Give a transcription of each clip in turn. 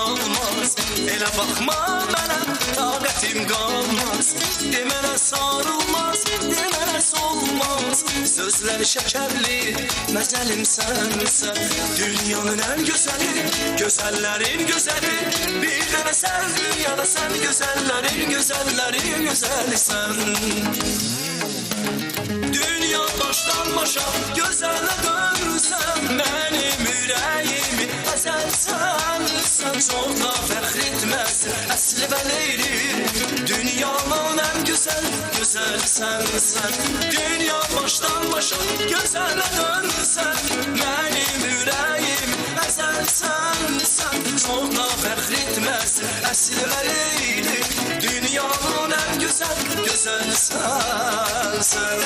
qalmaz. Elə baxma mənə, taqətim qalmaz. Demənə sarılmaz, demənə solmaz. Sözləri şəkərli, məzəlim sənsən. Dünyanın ən gözəli, gözəllərin gözəli. Bir dənə sən dünyada, sən gözəllərin gözəlisən. Dünya başdan başa gözələ dönsən, mənim ürəyimi əzəlsən. Sən çox da fəxr etməzsən, əsli və leyli. Dünyanın ən gözəlsən sən. Dünya başdan başa gözələ dönsən, mənim ürəyimi əzəlsən. Sən çox da fəxr etməzsən, əsli və leyli. Dünyanın ən gözəlsən sən.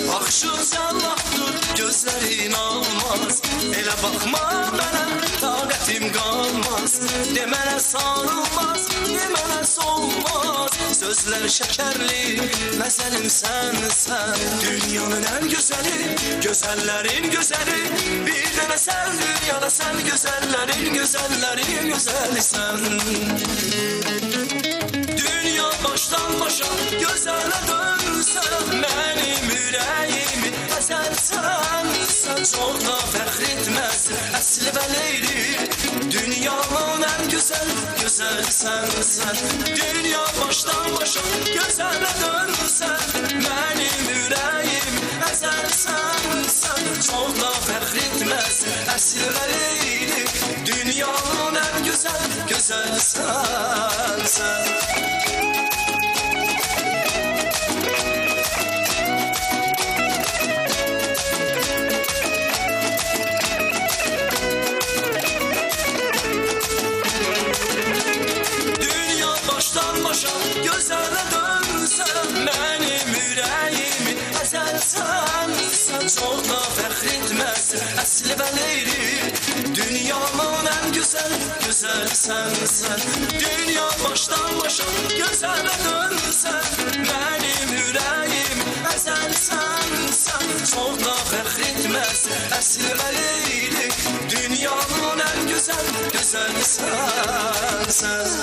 Baxışıca lafdır, gözlərin almaz. Elə baxma mənə, taqətim qalmaz. Demənə sarılmaz, demənə solmaz. Sözlər şəkərli, məzəlim sənsən. Dünyanın ən gözəli, gözəllərin gözəli. Bir dənə sən dünyada, sən gözəllərin gözəlisən. Dünya başdan başa gözələ dönsən, mənim ürəyimi əzəlsən. Sən çox da fəxr etməzsən, əsli və leyli. Dünyanın ən gözəlsən sən. Dünya başdan başa gözələ dönsən, mənim ürəyimi əzəlsən. Sən çox da fəxr etməzsən, əsli və leyli. Dünyanın ən gözəlsən sən. Gözələ dönsən, mənim ürəyimi əzəlsən. Sən çox da fəxr etməzsən, əsli və leyli. Dünyanın ən gözəlsən sən. Dünya başdan başa gözələ dönsən, mənim ürəyimi əzəlsən. Sən çox da fəxr etməzsən, əsli və leyli. Dünyanın ən gözəlsən sən.